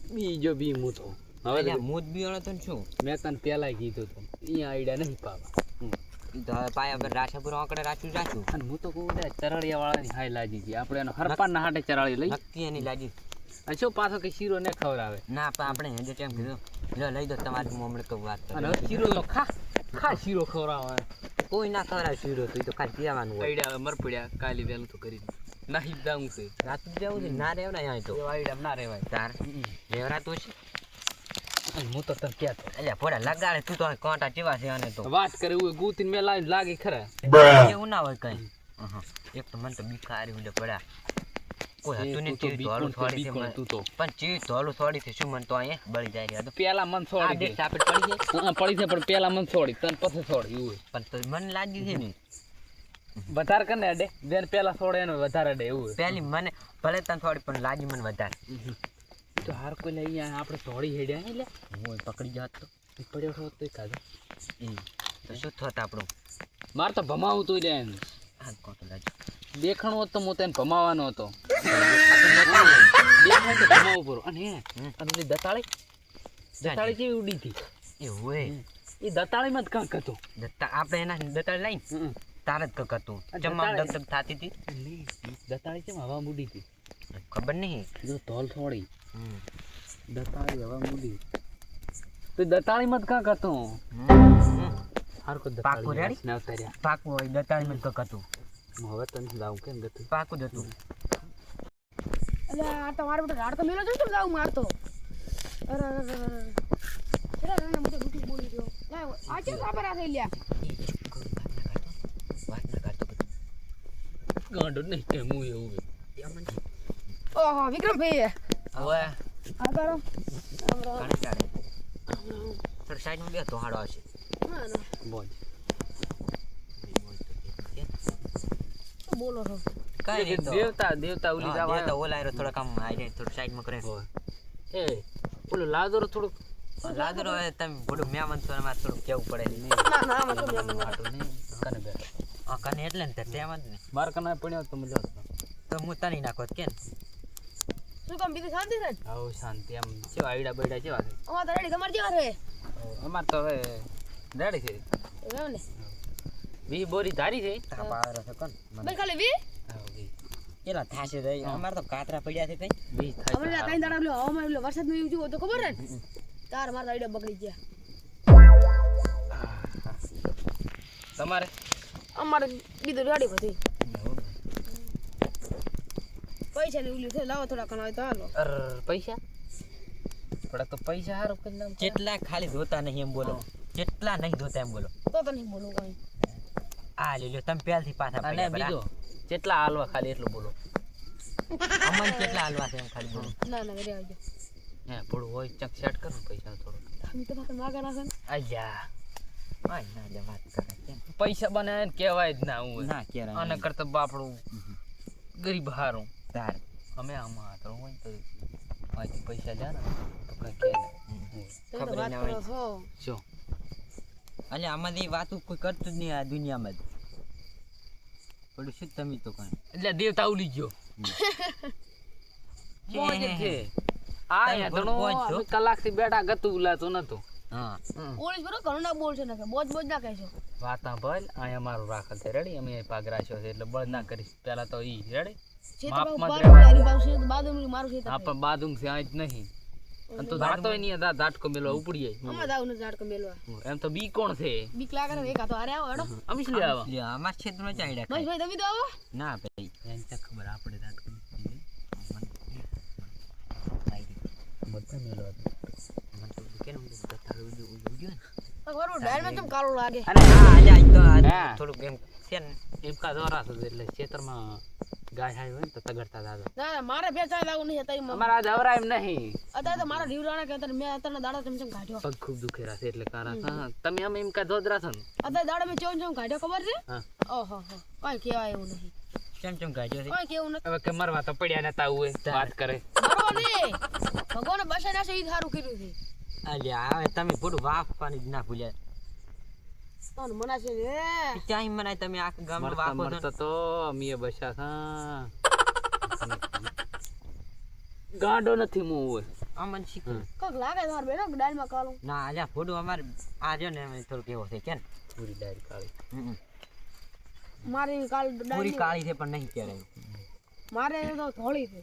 બીજો બી હું તો હવે અલ્યા મૂત બીવાળો તો શું મેં તને પેલા કીધું હતું અહીંયા આઈડિયા નહીં પાવા ઈ તો હવે પાયા પર રાછાપુર આંકડે રાખ્યું અને હું તો કહું ચરાળિયા વાળાની હાય લાજી ગઈ આપણે એનો હરપાના હાટે ચરાળી લઈ નક્કી એની લાગી અને શું પાછો કે શીરો ને ખવડાવે ના પણ આપણે હેજે કેમ કીધું લો લઈ દો તમારી મોમડે તો વાત અને હવે શીરો તો ખા શીરો ખવડાવે કોઈ ના ખવડાવે શીરો તો ઈ તો ખાલી પીવાનું હોય આઈડિયા મર પડ્યા કાલે વહેલું તો કરી નાહી જાઉં છે રાતું જવું છે ના રહેવ ને અહીંયા તો આઈડિયા ના રહેવાય તાર રેવરા તો છે હું તો તને ક્યાં તો અલ્યા પોડા લગાડે તું તો કોંટા ચેવા છે અને તો વાત કરે એવું ગુતીને મેં લાગે ખરા એવું ના હોય કઈ એક તો મને તો બીકારી ઉડે પડ્યા કોઈ હતું ને ચીરી ધોળું થોડી છે તું તો પણ ચીરી ધોળું થોડી છે શું મને તો અહીંયા બળી જાય રહ્યા તો પેલા મન છોડી દે સાપે પડી જાય પડી છે પણ પેલા મન છોડી તને પછી છોડી એવું પણ તો મને લાગ્યું છે ને વધારે કને અડે જેને પેલા છોડે એનો વધારે અડે એવું પહેલી મને ભલે તને થોડી પણ લાગી મને વધારે તો હાર કોઈ લઈ આપણે થોડી હેડ્યા એટલે હું પકડી જાત તો પડ્યો છો તો કાઢો તો શું થોત આપણું મારે તો ભમાવું તું લે હા કોતો લાગ્યું દેખાણું હોત તો હું તેને ભમાવાનો હતો દેખાય તો ભમાવું પૂરો અને પેલી દતાળી કેવી ઉડી હતી એવું હોય એ દતાળીમાં જ કાંક હતું આપણે એના દતાળ લઈને તાર જ કક હતું ચમક દગદગ થતી હતી દતાળી કેમ હવા મૂડી હતી ખબર નહીં જો તોલ થોડી દતાળી હવા મૂડી તો દતાળીમાં જ કાંક હતું હાર કો પાકું રેડી ના ઉતાર્યા પાકું હોય દતાળી માં કક હતું હવે તને જાઉં કેમ ગતું પાકું જ હતું અલે આ તમારે બેટા રાડ તો મેલો છે ને જાવ મારતો અરે અરે અરે મને દુખી બોલી ગયો લાવ આ કેમ ખબર આ થઈ લ્યા વાત ના કરતો ગાંડો નહીં કે હું એવું ઓહો વિક્રમ ભાઈ હવે આ કરો કાણે ચાડે સર સાઈડ માં બે તો હાડો આવશે ના ના બોલ બોલો છો કઈ નહીં તો દેવતા ઉલી જવા તો ઓલાયરો થોડા કામ આવી જાય થોડું સાઈડ માં કરે એ ઓલો લાદરો થોડુંક લાદરો હવે તમે થોડું મેમન તો એમાં થોડું કેવું પડે ના ના આમાં શું મેમન માટો નહીં કને બે હા કને એટલે ને તેમ જ ને માર કને પડ્યો તો મજા તો હું તની નાખો કેમ શું કામ બીજું શાંતિ છે આવો શાંતિ આમ કેવા આઈડા બઈડા કેવા છે અમાર તો રેડી તમાર જેવા છે અમાર તો હવે રેડી છે એમ ને વી બોરી ધારી છે તાપ આવે છે કોણ ભાઈ ખાલી વી એલા થાશે રે અમાર તો કાતરા પડ્યા છે કઈ વી થાય અમને ત્રણ દાડા પેલો હવામાં પેલો વરસાદ નું એવું તો ખબર ને તાર મારા આઈડિયા બગડી ગયા તમારે અમારે બીજું રેડી બધી પૈસા ને ઉલ્યું છે લાવો થોડા ઘણા હોય તો હાલો અર પૈસા થોડા તો પૈસા હારું કરી નામ જેટલા ખાલી જોતા નહીં એમ બોલો જેટલા નહીં જોતા એમ બોલો તો નહીં બોલું કઈ આ લે લ્યો તમે પહેલથી પાછા અને બીજો જેટલા હાલવા ખાલી એટલું બોલો અમન કેટલા હાલવા છે એમ ખાલી બોલો ના ના ઘરે આવજો હે થોડું હોય ચક સેટ કરો પૈસા થોડું અમે તો પાછા માગા ના છે ને આજા આય ના લે વાત કરે કેમ પૈસા બનાવે ને કહેવાય જ ના હું ના કેરા આને કરતા બાપડું ગરીબ હારું તાર અમે આમાં હાથરો હોય ને તો અહીંથી પૈસા લે ને તો કઈ કે તમે તો ખબર વાત ના કરો હોય. છો જો અલ્યા આમાંથી વાતું કોઈ કરતું જ નહીં આ દુનિયામાં પડું શું તમે તો કઈ એટલે દેવતા ઉલી ગયો મોજ છે આ તમે યાદણો મોજ છો. અમે કલાકથી બેઠા ગતું ઉલાતો નતો હા પોલીસ બરો ઘણું ના બોલશે ને કે બોજ બોજ ના કહેશો વાતા ભલ અહીંયા મારું રાખલ છે રેડી અમે અહીં પાગ રાખ્યો છે એટલે બળ ના કરીશ પેલા તો ઈ રેડી છે તો માપમાં જ બાર રહેવાનું. મારી બાજુ છે તો બાજુ મારું છે તો આ પણ બાદુમ છે આ જ નહીં અને તો ધાતો નહીં ધાટકો મેલો ઉપડી જાય અમાર દાવ ને ઝાડ કો મેલવા એમ તો બી કોણ છે બીક લાગે ને એક હાથો હારે આવો હેડો અમે શું લેવા લ્યો અમાર ક્ષેત્રમાં ચાડ્યા ભાઈ ભાઈ તમે તો આવો ના ભાઈ એને તો ખબર આપણે ધાટકો બધા મેલો મને તો કેમ તારું ઉડ્યું ને બરોબર ડાયર માં કેમ કાળો લાગે અને હા આજે આજ તો આજ હા. થોડુંક એમ છે ને એમ કા દોરા છે એટલે ખેતરમાં ગાય હાય હોય ને તો તગડતા દાદા ના મારે બે ચાય લાવું નહીં હતા અમારા આજ અવરાય એમ નહીં અત્યારે તો મારા રીવરાણા કે મેં અત્યારે દાડા ચમચમ કાઢ્યો પગ ખૂબ દુખેરા છે એટલે કારા હા તમે અમે એમ કા ધોદરા છો ને અત્યારે દાડા મેં ચમચમ કાઢ્યો ખબર છે હા ઓહો હો કઈ કેવાય એવું નહીં ચમચમ ગાજ્યો છે કઈ કેવું નથી હવે કે મરવા તો પડ્યા નતા હોય વાત કરે બરોબર નહીં ભગવાને બસે ના છે ઈ સારું કર્યું છે અલ્યા હવે તમે થોડું વાફવાની જ ના ભૂલ્યા તને મના છે ને ત્યાં મનાય તમે આખા ગામનું મરતા વાફો છો મરતા તો અમે બસા થા ગાંડો નથી હું હોય અમને શીખવું કાક લાગે તમારે બેનો દાળમાં કાળું ના અલ્યા ફોડું અમારે આ જો ને અમે થોડુંક એવો છે કેમ પૂરી દાળ કાળી. મારી કાલ પૂરી દાળ કાળી છે પણ નહીં ક્યારે મારે તો ધોળી છે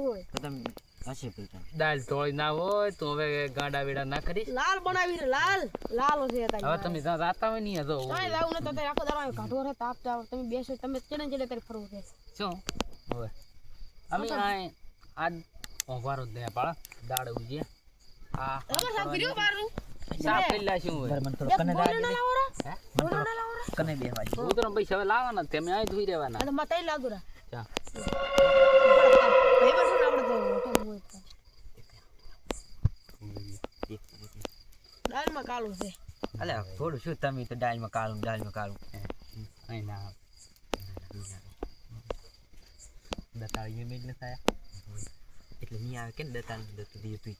ઓય તો તમે હશે પૈસા દાળ તોડી ના હોય તો હવે ગાડા વેડા ના કરીશ. લાલ બનાવીને લાલ લાલ છે હવે તારી તમે ત્યાં જાતા હોય નહીં તો કાંઈ લાવું ને તો તારે આખો દાડો કાઢવો છે તાપ તાપ તમે બેસો તમે ચડે ચડે તારે ફરવું છે શું હવે અમે આ ઓવારો દે પાળા દાળ ઉજી આ તમે સાફ કર્યો બારું સાફ કરી લાશું હોય. મને થોડું કને બોલો ના લાવો રા હે બોલો ના લાવો રા કને બેહવા દે ઉતરો પૈસા હવે લાવવાના જ, તમે અહીં ધોઈ રહેવાના. આ તો મતાઈ લાગુ રા ચા ભાઈ બસ આપણે તો મોટો મોય દાળમાં કાળું છે અલ્યા થોડું શું તમે તો દાળમાં કાળું અહીં ના દતાળી મેં જ થાય. એટલે નહીં આવે કે ને દતાળ દતું દીધું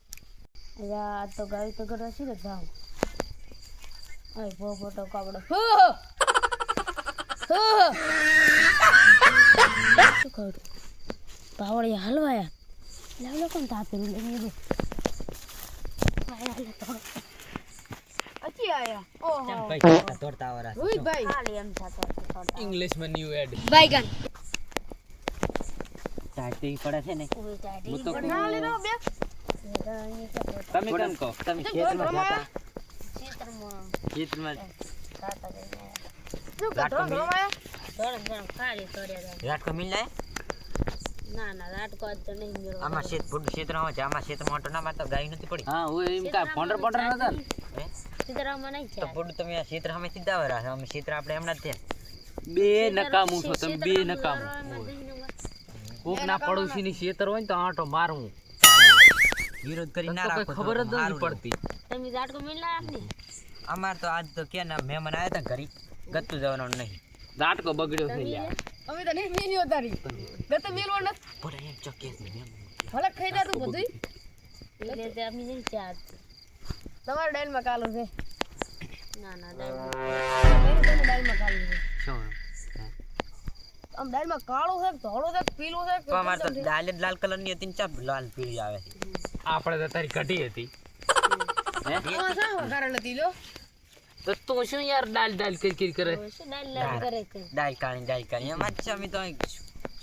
તું આ તો ગાય તો ઘરે છે ને જાવ આય બહુ મોટો કાબડો શું કહું પાવડિયા હલવાયા લાવલો કોણ તાપેલું લઈને ગયો અચી આયા ઓહો કેમ કઈ તોડતા આવરા રોહિત ભાઈ ખાલી એમ થતો ઇંગ્લિશમાં ન્યૂ એડ બાઈગન ચાટી પડે છે ને ઓય ચાટી હું તો ના લેનો બે તમે કેમ કહો? તમે ખેતરમાં જાતા ચિત્રમાં ખેતરમાં કાટા દે શું રાટકો કટરો મિલ- રમાયા થોડું ખાલી તોડ્યા રાટકો મિલ જાય ના ના રાટકો આજ તો નહીં મેળવો આમાં શેત ફૂડ ક્ષેત્રમાં છે આમાં ક્ષેત્રમાં ઓટો ના મારતા ગાય નથી પડી હા હું એમ કા પોંડર પોંડર નતા ને? હે સીતારામમાં નહીં તો ફૂડ તમે આ ક્ષેત્ર અમે સીધા વરા અમે ક્ષેત્ર આપણે હમણાં જ થયા બે નકામું છો તમે, બે નકામું. કોક ના પડોશી ની ખેતર હોય ને તો આંટો મારવું. વિરોધ કરી તને ના તો રાખો કઈ ખબર જ નથી સારું પડતી. તમે રાટકો મેળા આપની અમાર તો આજ તો કે ના મહેમાન આવ્યા હતા ઘરી ગતું જવાનું નહીં દાટકો બગડ્યો છે લ્યા. અમે તો નહીં મેલ્યો તારી ગતે મેલવો ન પડે એમ ચોકે મહેમાન ભલે ખાઈ જા તું બધું એટલે તે અમે નહીં ચાર તમારા ડાયલમાં કાલું છે ના ના ડાયલમાં કાલું છે શું? આમ ડાયલમાં કાળું છે ધોળું છે પીળું છે તો અમાર તો દાલ જ લાલ કલર ની હતી ને ચાપ લાલ પીળી આવે છે આપણે તો તારી ઘટી હતી. હે આમાં શા વઘારેલ હતી લ્યો તો તું શું યાર દાલ દાલ કરી કરે? શું ડાયલ કરે છે દાલ કાળી એમાં જ છે અમે તો અહીં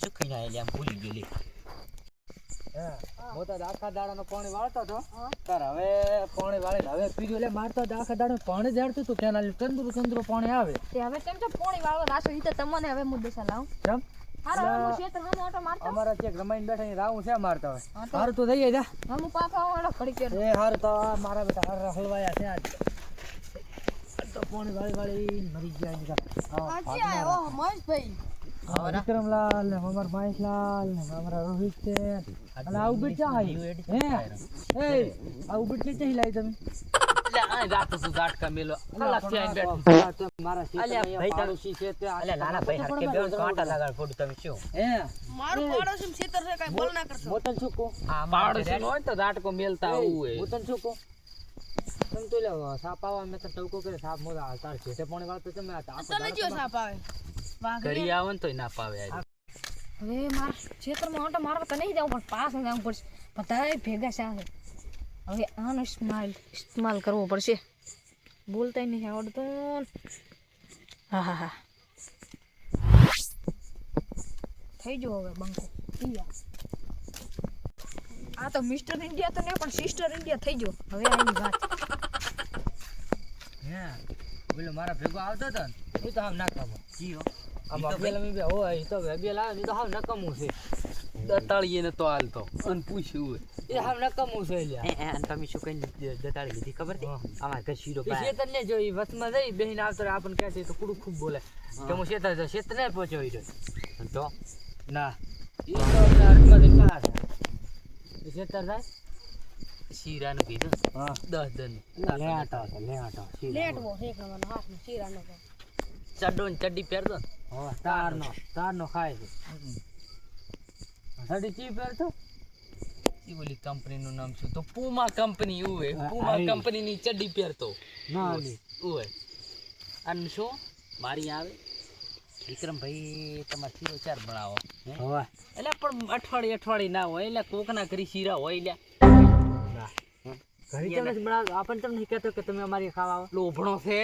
સુખી ના આમ ભૂલી ગયેલી હું તો આખા દાડાનો પાણી વાળતો હતો તાર હવે પાણી વાળીને હવે પીડ્યું એટલે મારતો આખા દાડો પાણી ઝાડતું હતું કેનાલ ચંદ્રું પાણી આવે. તે હવે કેમ છે પોણી વાળો રાસો ઈ તો તમને હવે મુદ્દે સલાવ કેમ હારો હું ક્ષેત્ર હમ ઓટો મારતો અમારા ચેક રમાઈને બેઠા ને રાવું છે મારતા હોય. હારું તો જઈએ જા. હમ પાછા વાળો ઘડી કે એ હારું તો આ મારા બેટા હાર હલવાયા છે આજ. આજ તો પાણી વાળી મરી ગયા ને આજી આયો ઓહ મહેશભાઈ વિક્રમલાલ ને અમાર મહેશલાલ ને અમારા રોહિત છે અને આવું બીટ ચા હે એ આવું બીટ ને ચહી લાવી તમે એટલે આ જાતો તું ઝાટકા મેલો અલગ થી આઈને બેઠો તો મારા અલ્યા ભાઈ તમે પાડોશી છે તે અલ્યા નાના ભાઈ હરકે બેન કાંટા લગાડ ફોડું તમે શું હે મારું પાડોશી ક્ષેત્ર છે કઈ બોલ ના કરશો મોતન છુકો આ પાડોશી નો હોય તો ઝાટકો મેલતા આવું હોય. મોતન છુકો તમે તો લે સાપ આવા મેં તો ટવકો કરે સાપ મોરા તાર છેટે પાણી વાળતો તમે આ તને જીઓ સાપ આવે ઘરી આવે ને તોય ના પાવે યાર. હવે મારા ક્ષેત્રમાં ઓટો મારવા તો નહીં જાવ પણ પાસ જવું પડશે બધાય ભેગા છે હવે આનો ઇસ્તેમાલ કરવો પડશે બોલતાય નહીં આવડતું હા હા હા થઈ ગયો હવે બંકો આ તો મિસ્ટર ઇન્ડિયા તો નહીં પણ સિસ્ટર ઇન્ડિયા થઈ ગયો હવે આની વાત હે બોલો મારા ભેગો આવતો હતો ને એ તો આમ નાકામો જીઓ આમ અબેલા બે હોય એ તો વેબેલા આવે ને તો હાવ નકામું છે દતાળીએ ને તો હાલતો અને પૂછ્યું હોય એ હાવ નકામું છે લ્યા. તમે શું કઈ દતાળી લીધી ખબર છે અમાર ઘર શીરો એ શેતર ને જો એ વચમાં જઈ બેહીને આવતો રહે આપણને કહે છે તો કુડું ખૂબ બોલે કે હું શેતર તો શેતર ને પહોંચ્યો ઈ તો ના એ તો હાથમાં જઈને બહાર એ શેતર થાય શીરાનું કીધું હા 10 દન લેટો લેટવો એક નંબરનો હાથમાં શીરાનો તો ચડ્ડો ને ચડ્ડી પહેરતો ને તારનો ખાય છે ચડ્ડી ચી પહેરતો એ ઓલી કંપનીનું નામ શું તો પૂમા કંપની એવું હોય પૂમા કંપનીની ચડ્ડી પહેરતો ના હોય અને શું મારી આવે વિક્રમભાઈ તમારે શીરો ચાર બનાવો હવે એટલે પણ અઠવાડિયે ના હોય એટલે કોકના કરી શીરા હોય એટલે ઘરે તમને બનાવ આપણને તમને કહેતો કે તમે અમારી ખાવા આવો લોભણો છે